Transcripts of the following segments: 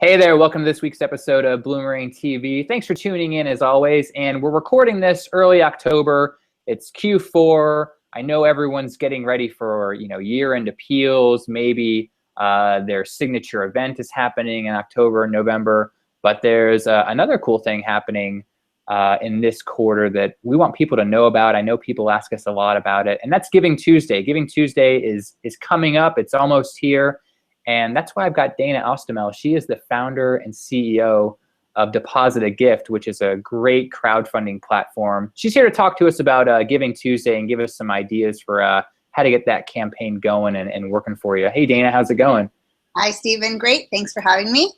Hey there, welcome to this week's episode of Bloomerang TV. Thanks for tuning in as always, and we're recording this early October. It's Q4. I know everyone's getting ready for, year-end appeals. Maybe their signature event is happening in October and November, but there's another cool thing happening in this quarter that we want people to know about. I know people ask us a lot about it, and that's Giving Tuesday. Giving Tuesday is coming up. It's almost here. And that's why I've got Dana Ostomel. She is the founder and CEO of DepositAGift, which is a great crowdfunding platform. She's here to talk to us about Giving Tuesday and give us some ideas for how to get that campaign going and working for you. Hey, Dana, how's it going? Hi, Stephen. Great. Thanks for having me.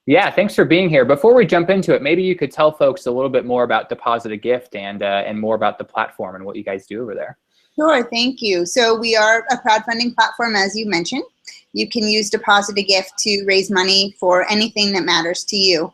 Yeah, thanks for being here. Before we jump into it, maybe you could tell folks a little bit more about DepositAGift and more about the platform and what you guys do over there. Sure. Thank you. So we are a crowdfunding platform, as you mentioned. You can use DepositAGift to raise money for anything that matters to you.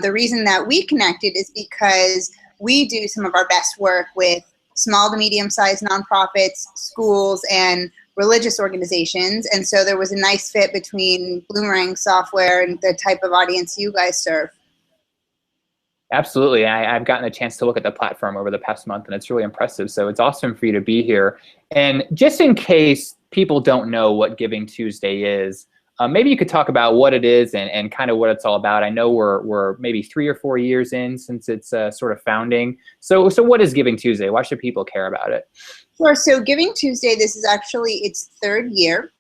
The reason that we connected is because we do some of our best work with small to medium-sized nonprofits, schools, and religious organizations. And so there was a nice fit between Bloomerang software and the type of audience you guys serve. Absolutely. I've gotten a chance to look at the platform over the past month, and it's really impressive. So it's awesome for you to be here. And just in case people don't know what Giving Tuesday is, maybe you could talk about what it is and kind of what it's all about. I know we're maybe 3 or 4 years in since it's sort of founding. So what is Giving Tuesday? Why should people care about it? Sure. So Giving Tuesday, this is actually its 3rd year.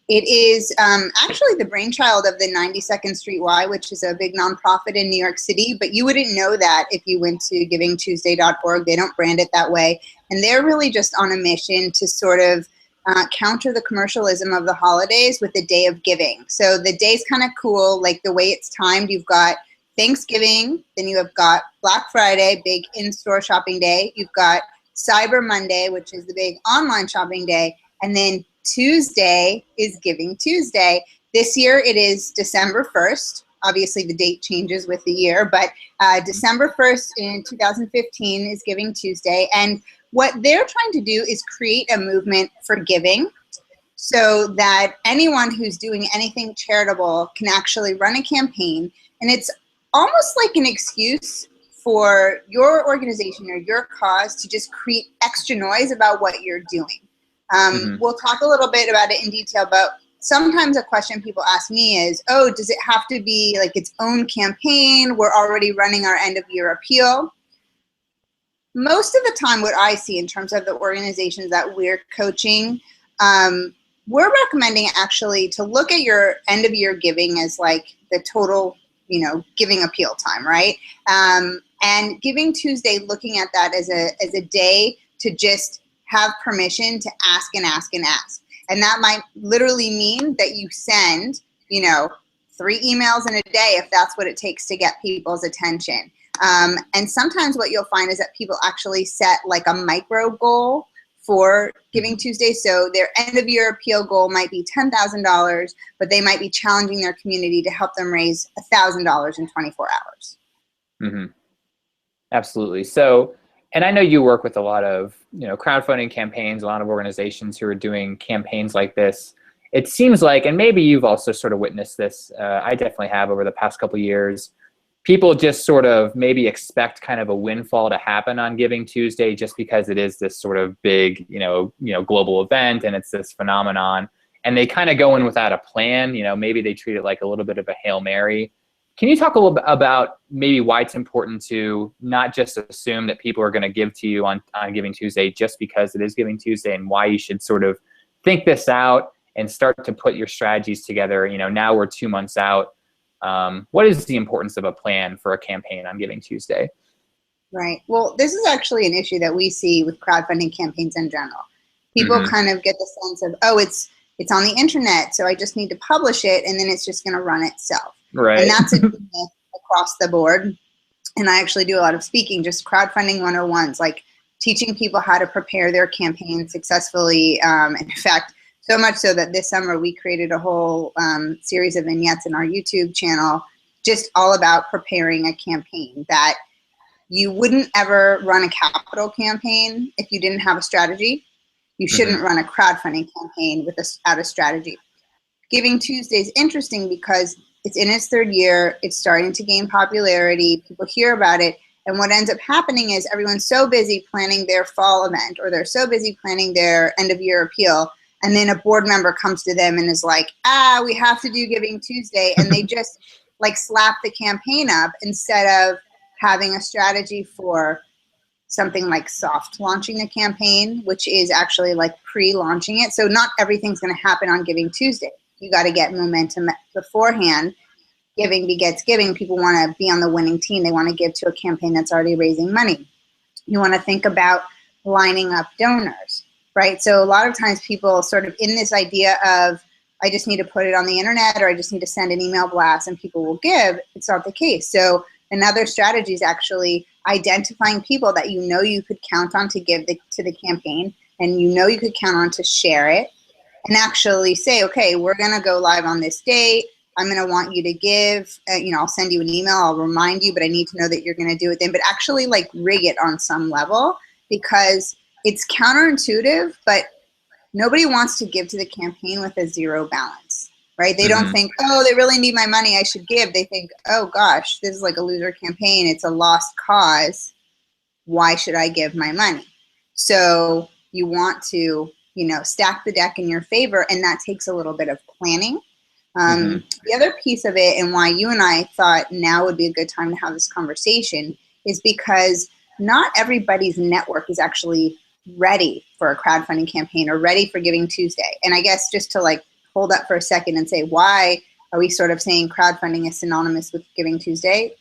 It is actually the brainchild of the 92nd Street Y, which is a big nonprofit in New York City, but you wouldn't know that if you went to givingtuesday.org. They don't brand it that way. And they're really just on a mission to sort of counter the commercialism of the holidays with the day of giving. So the day's kind of cool, like the way it's timed. You've got Thanksgiving, then you have got Black Friday, big in-store shopping day. You've got Cyber Monday, which is the big online shopping day, and then Tuesday is Giving Tuesday. This year it is December 1st. Obviously the date changes with the year, but December 1st in 2015 is Giving Tuesday. And what they're trying to do is create a movement for giving so that anyone who's doing anything charitable can actually run a campaign. And it's almost like an excuse for your organization or your cause to just create extra noise about what you're doing. We'll talk a little bit about it in detail, but sometimes a question people ask me is, oh, does it have to be like its own campaign? We're already running our end of year appeal. Most of the time what I see in terms of the organizations that we're coaching, we're recommending actually to look at your end of year giving as like the total, giving appeal time, right? And Giving Tuesday, looking at that as a day to just have permission to ask and ask and ask. And that might literally mean that you send, 3 emails in a day if that's what it takes to get people's attention. And sometimes what you'll find is that people actually set like a micro goal for Giving Tuesday. So their end of year appeal goal might be $10,000, but they might be challenging their community to help them raise $1,000 in 24 hours. Mm-hmm. Absolutely. So, and I know you work with a lot of, crowdfunding campaigns, a lot of organizations who are doing campaigns like this. It seems like, and maybe you've also sort of witnessed this, I definitely have over the past couple of years, people just sort of maybe expect kind of a windfall to happen on Giving Tuesday just because it is this sort of big, global event and it's this phenomenon. And they kind of go in without a plan, maybe they treat it like a little bit of a Hail Mary. Can you talk a little bit about maybe why it's important to not just assume that people are going to give to you on Giving Tuesday just because it is Giving Tuesday, and why you should sort of think this out and start to put your strategies together? Now we're 2 months out. What is the importance of a plan for a campaign on Giving Tuesday? Right. Well, this is actually an issue that we see with crowdfunding campaigns in general. People kind of get the sense of, oh, it's on the internet, so I just need to publish it, and then it's just going to run itself. Right. And that's a myth across the board. And I actually do a lot of speaking, just crowdfunding 101s, like teaching people how to prepare their campaign successfully. In fact, so much so that this summer we created a whole series of vignettes in our YouTube channel, just all about preparing a campaign. That you wouldn't ever run a capital campaign if you didn't have a strategy. You shouldn't run a crowdfunding campaign without a strategy. Giving Tuesday is interesting because It's in its third year. It's starting to gain popularity. People hear about it. And what ends up happening is everyone's so busy planning their fall event, or they're so busy planning their end of year appeal. And then a board member comes to them and is like, we have to do Giving Tuesday. And they just like slap the campaign up instead of having a strategy for something like soft launching the campaign, which is actually like pre-launching it. So not everything's going to happen on Giving Tuesday. You got to get momentum beforehand. Giving begets giving. People want to be on the winning team. They want to give to a campaign that's already raising money. You want to think about lining up donors, right? So a lot of times people sort of in this idea of, I just need to put it on the internet, or I just need to send an email blast and people will give. It's not the case. So another strategy is actually identifying people that you know you could count on to give to the campaign, and you know you could count on to share it, and actually say, okay, we're going to go live on this date. I'm going to want you to give, I'll send you an email, I'll remind you, but I need to know that you're going to do it then. But actually like rig it on some level, because it's counterintuitive, but nobody wants to give to the campaign with a zero balance, right? They don't think, oh, they really need my money, I should give. They think, oh gosh, this is like a loser campaign. It's a lost cause. Why should I give my money? So you want to, stack the deck in your favor, and that takes a little bit of planning. The other piece of it, and why you and I thought now would be a good time to have this conversation, is because not everybody's network is actually ready for a crowdfunding campaign or ready for Giving Tuesday. And I guess just to like hold up for a second and say, why are we sort of saying crowdfunding is synonymous with Giving Tuesday?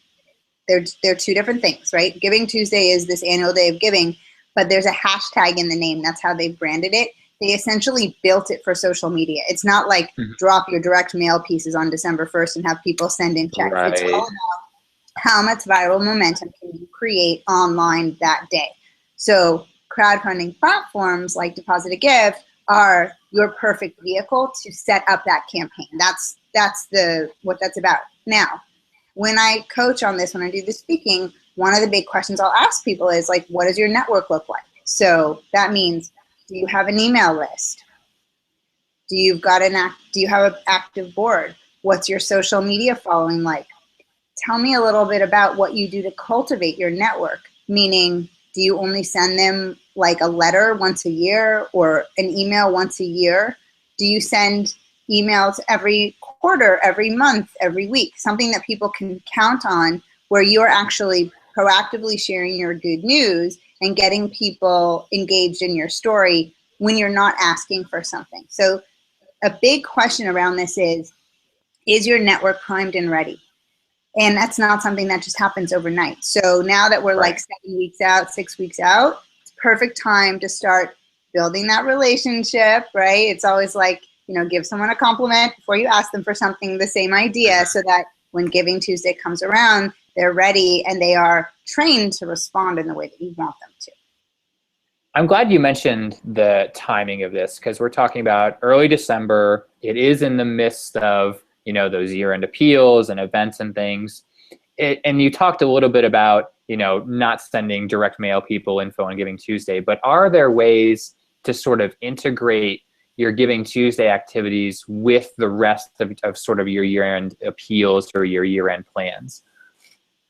They're two different things, right? Giving Tuesday is this annual day of giving, but there's a hashtag in the name. That's how they've branded it. They essentially built it for social media. It's not like drop your direct mail pieces on December 1st and have people send in checks. Right. It's all about how much viral momentum can you create online that day. So crowdfunding platforms like DepositAGift are your perfect vehicle to set up that campaign. That's what that's about. Now, when I coach on this, when I do the speaking, one of the big questions I'll ask people is like, what does your network look like? So that means, do you have an email list? Do you have an active board? What's your social media following like? Tell me a little bit about what you do to cultivate your network. Meaning, do you only send them like a letter once a year or an email once a year? Do you send emails every quarter, every month, every week? Something that people can count on, where you're actually proactively sharing your good news and getting people engaged in your story when you're not asking for something. So a big question around this is your network primed and ready? And that's not something that just happens overnight. So now that we're like 7 weeks out, 6 weeks out, it's perfect time to start building that relationship, right? It's always like, give someone a compliment before you ask them for something, the same idea, so that when Giving Tuesday comes around, they're ready and they are trained to respond in the way that you want them to. I'm glad you mentioned the timing of this, because we're talking about early December. It is in the midst of, those year-end appeals and events and things. And you talked a little bit about, not sending direct mail people info on Giving Tuesday, but are there ways to sort of integrate your Giving Tuesday activities with the rest of sort of your year-end appeals or your year-end plans?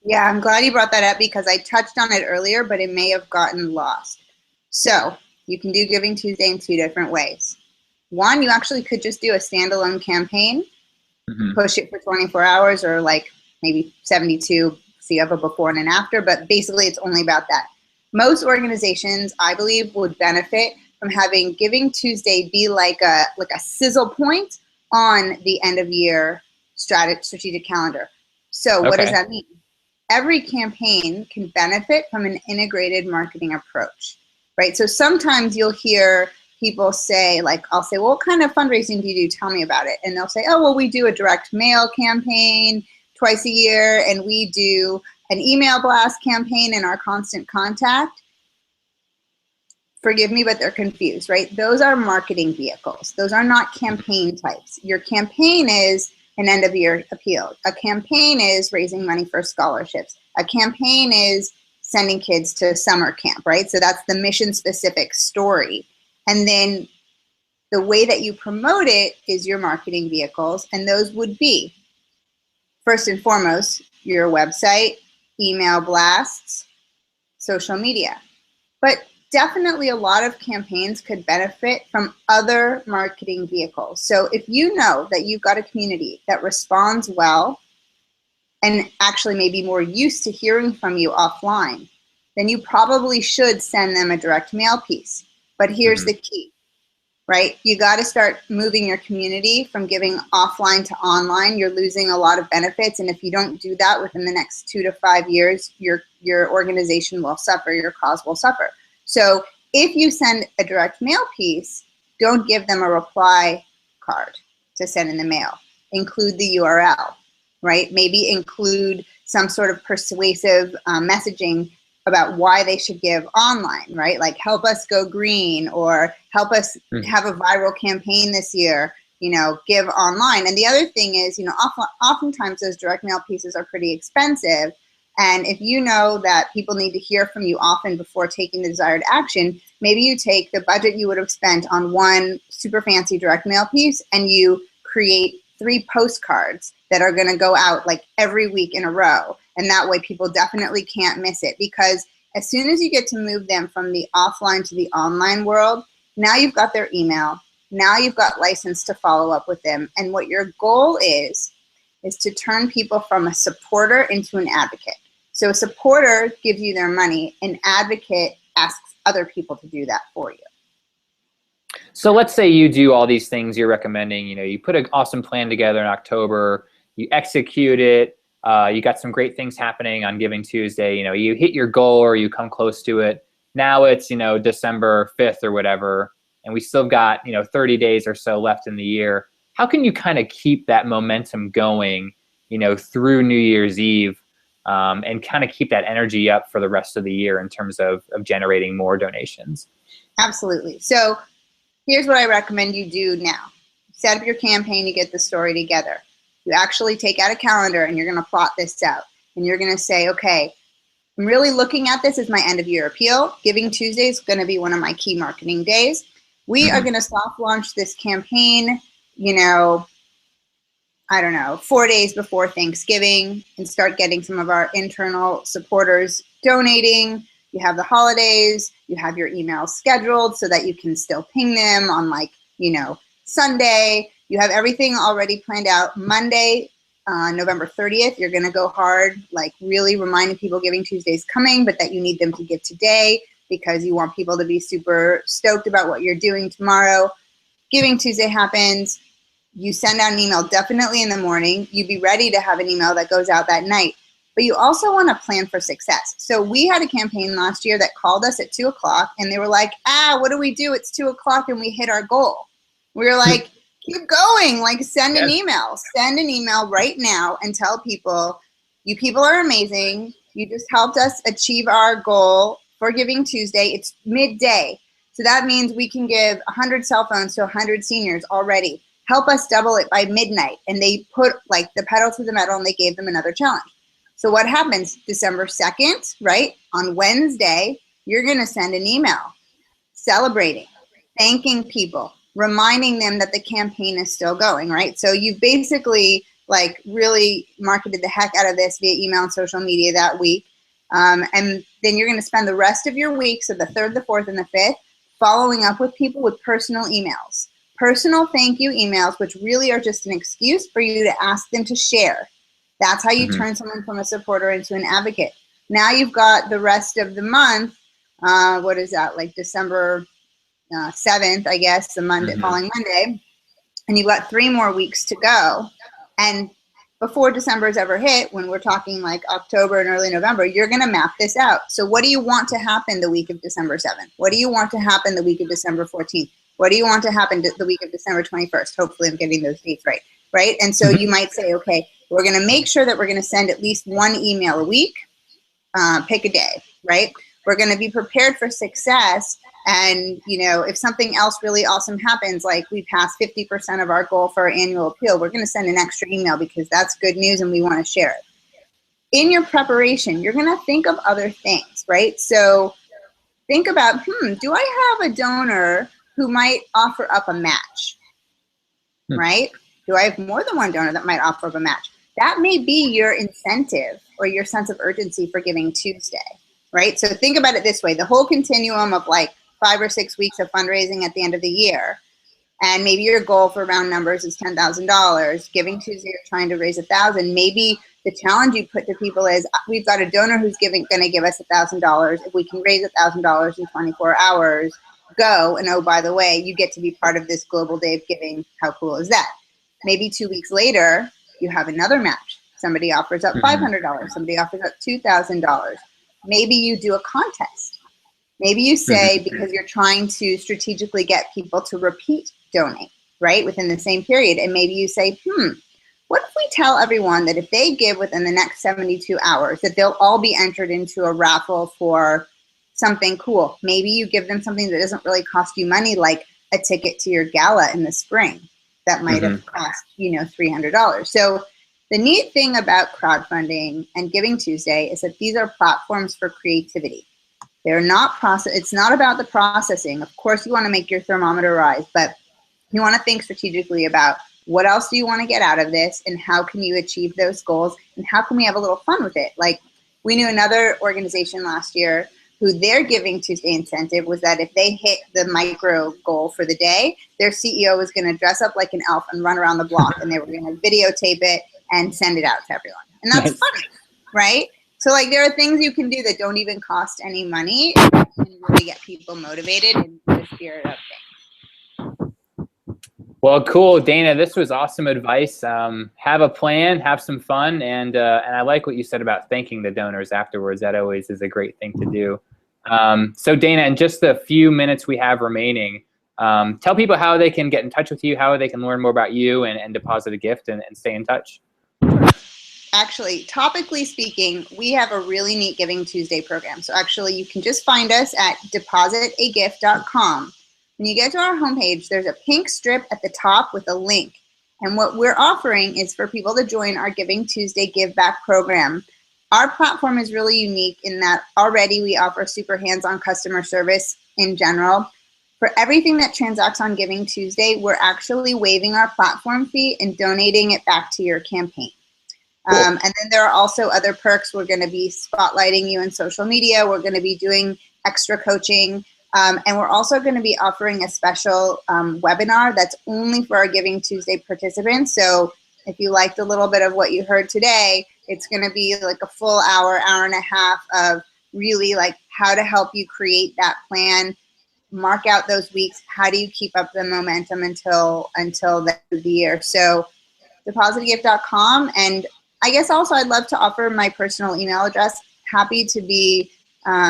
Yeah, I'm glad you brought that up, because I touched on it earlier, but it may have gotten lost. So you can do Giving Tuesday in two different ways. One, you actually could just do a standalone campaign, push it for 24 hours or like maybe 72, so you have a before and an after, but basically it's only about that. Most organizations, I believe, would benefit from having Giving Tuesday be like a sizzle point on the end of year strategic calendar. So what does that mean? Every campaign can benefit from an integrated marketing approach, right? So sometimes you'll hear people say, like, I'll say, well, what kind of fundraising do you do? Tell me about it. And they'll say, oh, well, we do a direct mail campaign twice a year, and we do an email blast campaign in our Constant Contact. Forgive me, but they're confused, right? Those are marketing vehicles. Those are not campaign types. Your campaign is an end of year appeal. A campaign is raising money for scholarships. A campaign is sending kids to summer camp, right? So that's the mission specific story. And then the way that you promote it is your marketing vehicles, and those would be First and foremost, your website, email blasts, social media. But definitely a lot of campaigns could benefit from other marketing vehicles. So if you know that you've got a community that responds well and actually may be more used to hearing from you offline, then you probably should send them a direct mail piece. But here's the key, right? You got to start moving your community from giving offline to online. You're losing a lot of benefits, and if you don't do that within the next 2 to 5 years, your organization will suffer, your cause will suffer. So if you send a direct mail piece, don't give them a reply card to send in the mail. Include the URL, right? Maybe include some sort of persuasive messaging about why they should give online, right? Like help us go green, or help us have a viral campaign this year, you know, give online. And the other thing is, you know, oftentimes those direct mail pieces are pretty expensive. And if you know that people need to hear from you often before taking the desired action, maybe you take the budget you would have spent on one super fancy direct mail piece and you create 3 postcards that are going to go out like every week in a row. And that way people definitely can't miss it, because as soon as you get to move them from the offline to the online world, now you've got their email. Now you've got license to follow up with them. And what your goal is to turn people from a supporter into an advocate. So a supporter gives you their money. An advocate asks other people to do that for you. So let's say you do all these things you're recommending. You know, you put an awesome plan together in October, you execute it, you got some great things happening on Giving Tuesday. You know, you hit your goal or you come close to it. Now it's, you know, December 5th or whatever, and we still got, you know, 30 days or so left in the year. How can you kind of keep that momentum going, you know, through New Year's Eve, and kind of keep that energy up for the rest of the year in terms of generating more donations? Absolutely. So here's what I recommend you do now. Set up your campaign, you get the story together. You actually take out a calendar and you're going to plot this out. And you're going to say, okay, I'm really looking at this as my end of year appeal. Giving Tuesday is going to be one of my key marketing days. We are going to soft launch this campaign, you know, I don't know, 4 days before Thanksgiving, and start getting some of our internal supporters donating. You have the holidays, you have your emails scheduled so that you can still ping them on, like, you know, Sunday. You have everything already planned out. Monday, November 30th, you're gonna go hard, like really reminding people Giving Tuesday's coming, but that you need them to give today because you want people to be super stoked about what you're doing tomorrow. Giving Tuesday happens. You send out an email definitely in the morning. You be ready to have an email that goes out that night. But you also want to plan for success. So we had a campaign last year that called us at 2 o'clock and they were like, what do we do? It's 2 o'clock and we hit our goal. We were like, keep going, like send an email. Send an email right now and tell people, you people are amazing. You just helped us achieve our goal for Giving Tuesday. It's midday. So that means we can give 100 cell phones to 100 seniors already. Help us double it by midnight. And they put like the pedal to the metal and they gave them another challenge. So what happens December 2nd, right? On Wednesday, you're going to send an email celebrating, thanking people, reminding them that the campaign is still going, right? So you basically like really marketed the heck out of this via email and social media that week. And then you're going to spend the rest of your week, so the 3rd, the 4th, and the 5th, following up with people with personal emails. Personal thank you emails, which really are just an excuse for you to ask them to share. That's how you turn someone from a supporter into an advocate. Now you've got the rest of the month. What is that, like December 7th, I guess, the Monday, following Monday. And you've got 3 more weeks to go. And before December's ever hit, when we're talking like October and early November, you're going to map this out. So what do you want to happen the week of December 7th? What do you want to happen the week of December 14th? What do you want to happen the week of December 21st? Hopefully I'm getting those dates right, right? And so you might say, okay, we're going to make sure that we're going to send at least 1 email a week. Pick a day, right? We're going to be prepared for success. And, you know, if something else really awesome happens, like we pass 50% of our goal for our annual appeal, we're going to send an extra email because that's good news and we want to share it. In your preparation, you're going to think of other things, right? So think about, do I have a donor who might offer up a match, right? Do I have more than one donor that might offer up a match? that may be your incentive or your sense of urgency for Giving Tuesday, right? So think about it this way, the whole continuum of like 5 or 6 weeks of fundraising at the end of the year, and maybe your goal for round numbers is $10,000. Giving Tuesday, you're trying to raise $1,000. Maybe the challenge you put to people is, we've got a donor who's going to give us $1,000. If we can raise $1,000 in 24 hours, go. And oh, by the way, you get to be part of this global day of giving. How cool is that? Maybe 2 weeks later, you have another match. Somebody offers up $500. Somebody offers up $2,000. Maybe you do a contest. Maybe you say, because you're trying to strategically get people to repeat donate, right, within the same period. And maybe you say, what if we tell everyone that if they give within the next 72 hours, that they'll all be entered into a raffle for something cool. Maybe you give them something that doesn't really cost you money, like a ticket to your gala in the spring that might have cost, $300. So the neat thing about crowdfunding and Giving Tuesday is that these are platforms for creativity. They're not it's not about the processing. Of course, you want to make your thermometer rise, but you want to think strategically about what else do you want to get out of this, and how can you achieve those goals, and how can we have a little fun with it? Like, we knew another organization last year who their Giving Tuesday incentive was that if they hit the micro goal for the day, their CEO was going to dress up like an elf and run around the block, and they were going to videotape it and send it out to everyone. And that's funny, right? So like, there are things you can do that don't even cost any money and really get people motivated in the spirit of things. Well, cool, Dana. This was awesome advice. Have a plan, have some fun, and I like what you said about thanking the donors afterwards. That always is a great thing to do. So, Dana, in just the few minutes we have remaining, tell people how they can get in touch with you, how they can learn more about you and DepositAGift and stay in touch. Actually, topically speaking, we have a really neat Giving Tuesday program. So actually, you can just find us at DepositAGift.com. When you get to our homepage, there's a pink strip at the top with a link. And what we're offering is for people to join our Giving Tuesday Give Back program. Our platform is really unique in that already we offer super hands-on customer service in general. For everything that transacts on Giving Tuesday, we're actually waiving our platform fee and donating it back to your campaign. Cool. And then there are also other perks. We're going to be spotlighting you in social media. We're going to be doing extra coaching. And we're also going to be offering a special webinar that's only for our Giving Tuesday participants. So if you liked a little bit of what you heard today, it's going to be like a full hour, hour and a half of really like how to help you create that plan, mark out those weeks. How do you keep up the momentum until the end of the year? So DepositAGift.com. And I guess also I'd love to offer my personal email address. Happy to be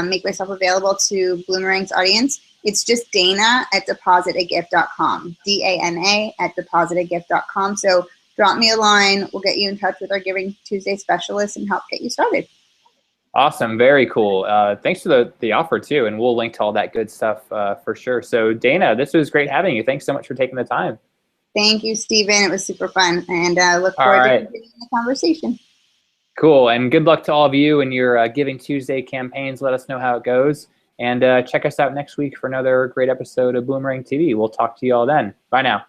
make myself available to Bloomerang's audience. It's just Dana@DepositAGift.com, DANA@DepositAGift.com. So drop me a line. We'll get you in touch with our Giving Tuesday specialist and help get you started. Awesome. Very cool. Thanks for the offer too. And we'll link to all that good stuff for sure. So Dana, this was great having you. Thanks so much for taking the time. Thank you, Stephen. It was super fun, and look forward to continuing the conversation. Cool, and good luck to all of you in your Giving Tuesday campaigns. Let us know how it goes, and check us out next week for another great episode of Bloomerang TV. We'll talk to you all then. Bye now.